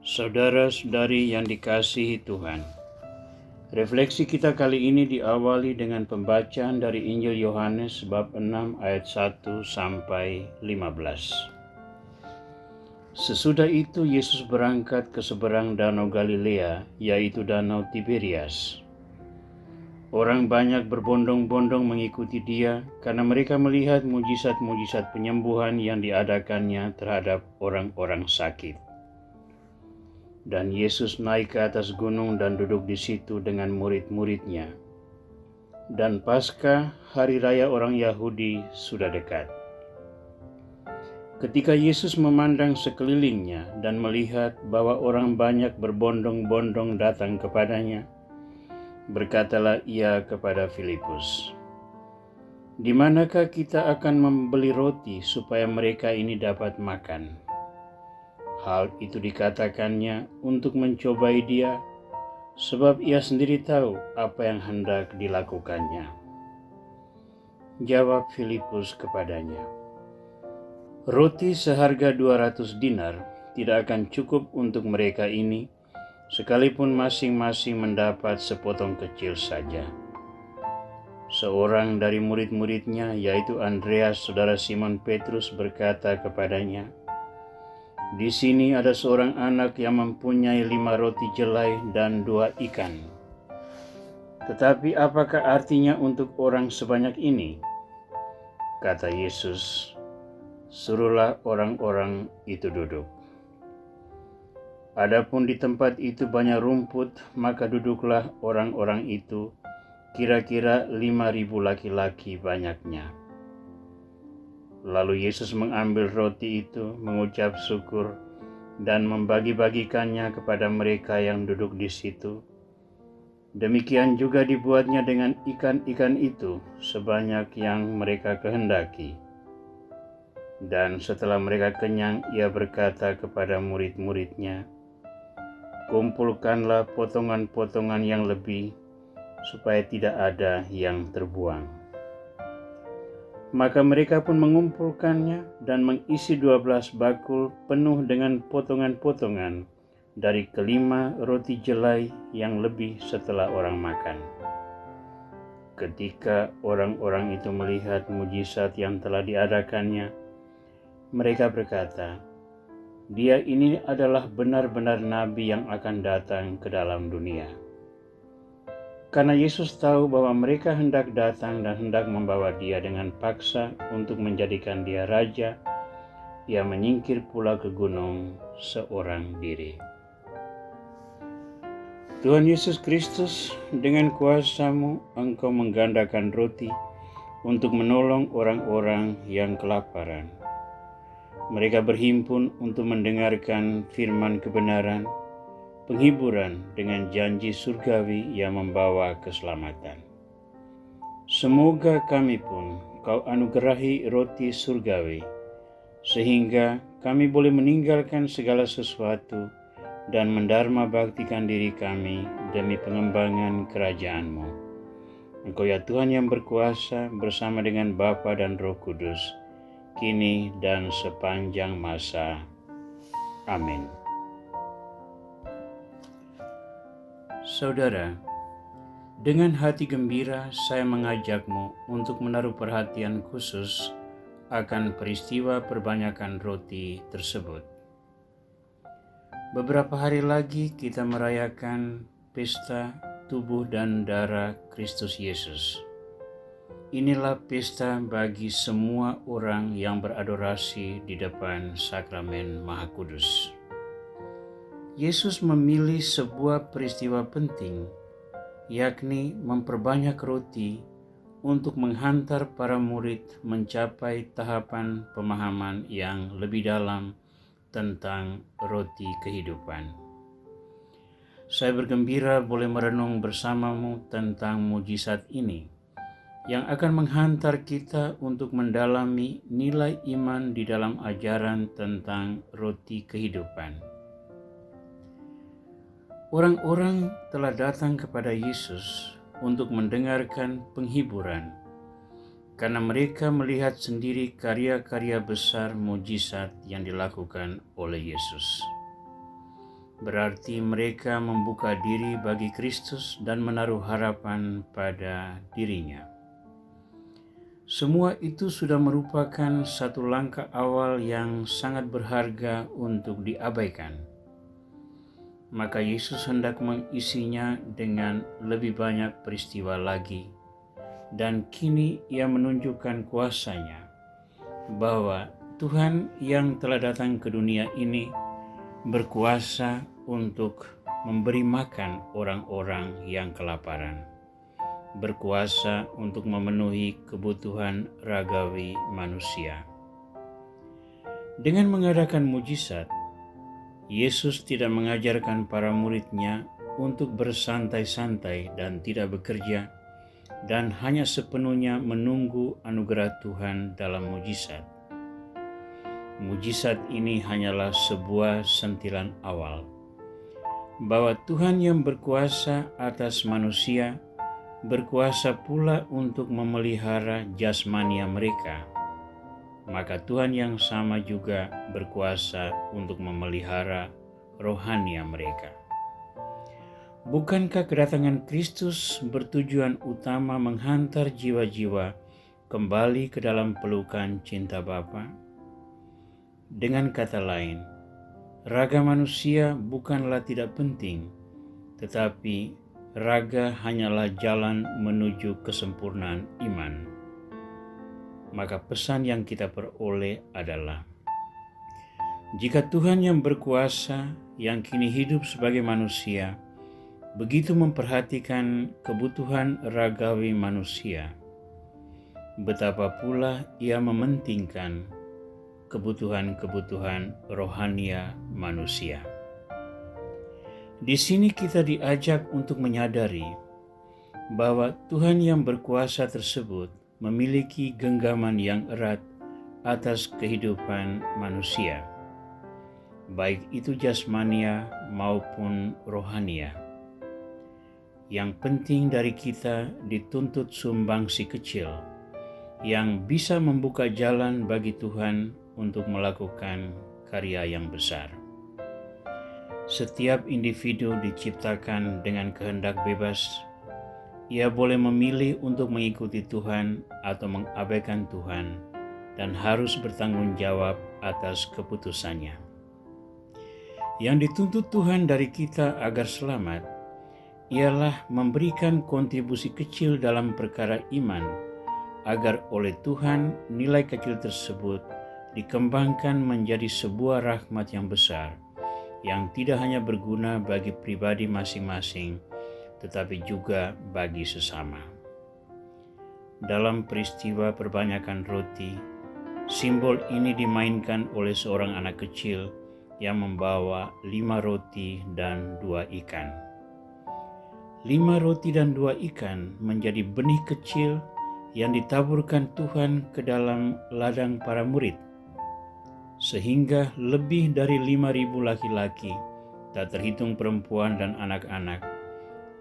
Saudara-saudari yang dikasihi Tuhan, refleksi kita kali ini diawali dengan pembacaan dari Injil Yohanes bab 6 ayat 1 sampai 15. Sesudah itu Yesus berangkat ke seberang danau Galilea, yaitu danau Tiberias. Orang banyak berbondong-bondong mengikuti dia karena mereka melihat mujizat-mujizat penyembuhan yang diadakannya terhadap orang-orang sakit. Dan Yesus naik ke atas gunung dan duduk di situ dengan murid-muridnya. Dan Paskah, hari raya orang Yahudi, sudah dekat. Ketika Yesus memandang sekelilingnya dan melihat bahwa orang banyak berbondong-bondong datang kepadanya, berkatalah ia kepada Filipus, "Di manakah kita akan membeli roti supaya mereka ini dapat makan?" Hal itu dikatakannya untuk mencobai dia, sebab ia sendiri tahu apa yang hendak dilakukannya. Jawab Filipus kepadanya, "Roti seharga 200 dinar tidak akan cukup untuk mereka ini, sekalipun masing-masing mendapat sepotong kecil saja." Seorang dari murid-muridnya, yaitu Andreas, saudara Simon Petrus, berkata kepadanya, "Di sini ada seorang anak yang mempunyai 5 roti jelai dan 2 ikan. Tetapi apakah artinya untuk orang sebanyak ini?" Kata Yesus, "Suruhlah orang-orang itu duduk." Adapun di tempat itu banyak rumput, maka duduklah orang-orang itu, kira-kira 5.000 laki-laki banyaknya. Lalu Yesus mengambil roti itu, mengucap syukur, dan membagi-bagikannya kepada mereka yang duduk di situ. Demikian juga dibuatnya dengan ikan-ikan itu, sebanyak yang mereka kehendaki. Dan setelah mereka kenyang, ia berkata kepada murid-muridnya, "Kumpulkanlah potongan-potongan yang lebih, supaya tidak ada yang terbuang." Maka mereka pun mengumpulkannya dan mengisi 12 bakul penuh dengan potongan-potongan dari kelima roti jelai yang lebih setelah orang makan. Ketika orang-orang itu melihat mujizat yang telah diadakannya, mereka berkata, "Dia ini adalah benar-benar nabi yang akan datang ke dalam dunia." Karena Yesus tahu bahwa mereka hendak datang dan hendak membawa dia dengan paksa untuk menjadikan dia raja, ia menyingkir pula ke gunung seorang diri. Tuhan Yesus Kristus, dengan kuasa-Mu Engkau menggandakan roti untuk menolong orang-orang yang kelaparan. Mereka berhimpun untuk mendengarkan firman kebenaran, penghiburan dengan janji surgawi yang membawa keselamatan. Semoga kami pun Kau anugerahi roti surgawi, sehingga kami boleh meninggalkan segala sesuatu dan mendharma baktikan diri kami demi pengembangan kerajaan-Mu. Engkau ya Tuhan yang berkuasa bersama dengan Bapa dan Roh Kudus, kini dan sepanjang masa. Amin. Saudara, dengan hati gembira saya mengajakmu untuk menaruh perhatian khusus akan peristiwa perbanyakan roti tersebut. Beberapa hari lagi kita merayakan pesta tubuh dan darah Kristus Yesus. Inilah pesta bagi semua orang yang beradorasi di depan sakramen Maha Kudus. Yesus memilih sebuah peristiwa penting, yakni memperbanyak roti untuk menghantar para murid mencapai tahapan pemahaman yang lebih dalam tentang roti kehidupan. Saya bergembira boleh merenung bersamamu tentang mujizat ini, yang akan menghantar kita untuk mendalami nilai iman di dalam ajaran tentang roti kehidupan. Orang-orang telah datang kepada Yesus untuk mendengarkan penghiburan, karena mereka melihat sendiri karya-karya besar mujizat yang dilakukan oleh Yesus. berarti mereka membuka diri bagi Kristus dan menaruh harapan pada dirinya. Semua itu sudah merupakan satu langkah awal yang sangat berharga untuk diabaikan. Maka Yesus hendak mengisinya dengan lebih banyak peristiwa lagi. Dan kini ia menunjukkan kuasanya, bahwa Tuhan yang telah datang ke dunia ini berkuasa untuk memberi makan orang-orang yang kelaparan, berkuasa untuk memenuhi kebutuhan ragawi manusia. Dengan mengadakan mujizat, Yesus tidak mengajarkan para muridnya untuk bersantai-santai dan tidak bekerja, dan hanya sepenuhnya menunggu anugerah Tuhan dalam mujizat. Mujizat ini hanyalah sebuah sentilan awal, bahwa Tuhan yang berkuasa atas manusia, berkuasa pula untuk memelihara jasmania mereka. Maka Tuhan yang sama juga berkuasa untuk memelihara rohania mereka. Bukankah kedatangan Kristus bertujuan utama menghantar jiwa-jiwa kembali ke dalam pelukan cinta Bapa? Dengan kata lain, raga manusia bukanlah tidak penting, tetapi raga hanyalah jalan menuju kesempurnaan iman. Maka pesan yang kita peroleh adalah, jika Tuhan yang berkuasa, yang kini hidup sebagai manusia, begitu memperhatikan kebutuhan ragawi manusia, betapa pula ia mementingkan kebutuhan-kebutuhan rohania manusia. Di sini kita diajak untuk menyadari bahwa Tuhan yang berkuasa tersebut memiliki genggaman yang erat atas kehidupan manusia, baik itu jasmania maupun rohania. Yang penting dari kita dituntut sumbangsi kecil yang bisa membuka jalan bagi Tuhan untuk melakukan karya yang besar. Setiap individu diciptakan dengan kehendak bebas. Ia boleh memilih untuk mengikuti Tuhan atau mengabaikan Tuhan, dan harus bertanggung jawab atas keputusannya. Yang dituntut Tuhan dari kita agar selamat ialah memberikan kontribusi kecil dalam perkara iman, agar oleh Tuhan nilai kecil tersebut dikembangkan menjadi sebuah rahmat yang besar, yang tidak hanya berguna bagi pribadi masing-masing, tetapi juga bagi sesama. Dalam peristiwa perbanyakan roti, simbol ini dimainkan oleh seorang anak kecil yang membawa 5 roti dan 2 ikan. 5 roti dan 2 ikan menjadi benih kecil yang ditaburkan Tuhan ke dalam ladang para murid, sehingga lebih dari 5.000 laki-laki, tak terhitung perempuan dan anak-anak,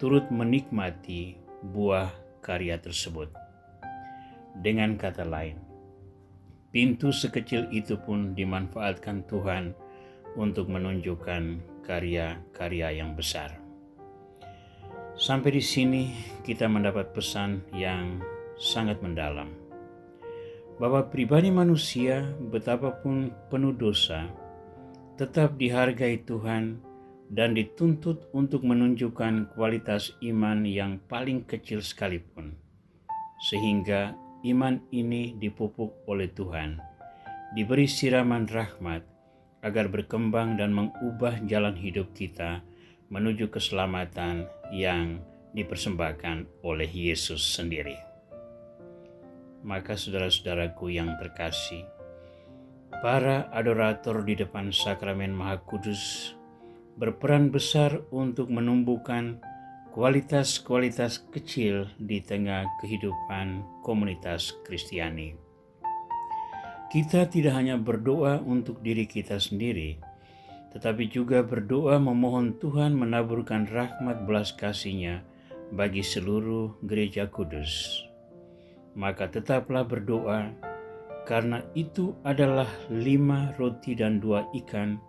turut menikmati buah karya tersebut. Dengan kata lain, pintu sekecil itu pun dimanfaatkan Tuhan untuk menunjukkan karya-karya yang besar. Sampai di sini kita mendapat pesan yang sangat mendalam, bahwa pribadi manusia betapapun penuh dosa tetap dihargai Tuhan dan dituntut untuk menunjukkan kualitas iman yang paling kecil sekalipun, sehingga iman ini dipupuk oleh Tuhan, diberi siraman rahmat agar berkembang dan mengubah jalan hidup kita menuju keselamatan yang dipersembahkan oleh Yesus sendiri. Maka saudara-saudaraku yang terkasih, para adorator di depan sakramen Maha Kudus berperan besar untuk menumbuhkan kualitas-kualitas kecil di tengah kehidupan komunitas Kristiani. Kita tidak hanya berdoa untuk diri kita sendiri, tetapi juga berdoa memohon Tuhan menaburkan rahmat belas kasih-Nya bagi seluruh gereja kudus. Maka tetaplah berdoa, karena itu adalah 5 roti dan 2 ikan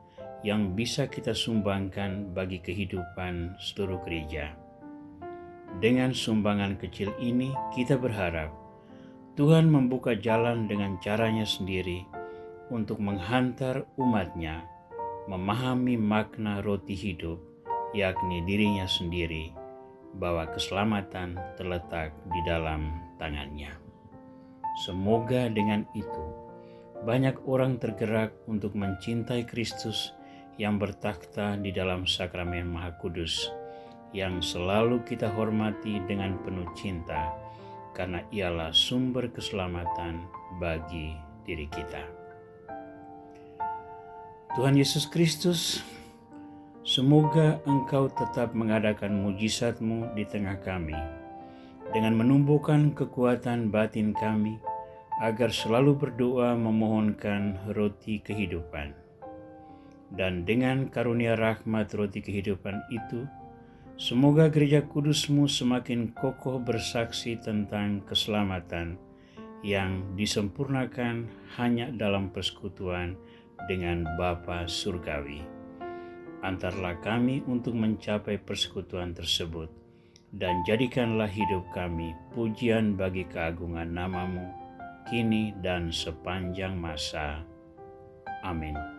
yang bisa kita sumbangkan bagi kehidupan seluruh gereja. Dengan sumbangan kecil ini, kita berharap Tuhan membuka jalan dengan caranya sendiri untuk menghantar umatnya memahami makna roti hidup, yakni dirinya sendiri, bahwa keselamatan terletak di dalam tangannya. Semoga dengan itu banyak orang tergerak untuk mencintai Kristus yang bertakhta di dalam sakramen Maha Kudus, yang selalu kita hormati dengan penuh cinta, karena ialah sumber keselamatan bagi diri kita. Tuhan Yesus Kristus, semoga Engkau tetap mengadakan mujizat-Mu di tengah kami, dengan menumbuhkan kekuatan batin kami, agar selalu berdoa memohonkan roti kehidupan. Dan dengan karunia rahmat roti kehidupan itu, semoga gereja kudus-Mu semakin kokoh bersaksi tentang keselamatan yang disempurnakan hanya dalam persekutuan dengan Bapa Surgawi. Antarlah kami untuk mencapai persekutuan tersebut, dan jadikanlah hidup kami pujian bagi keagungan nama-Mu, kini dan sepanjang masa. Amin.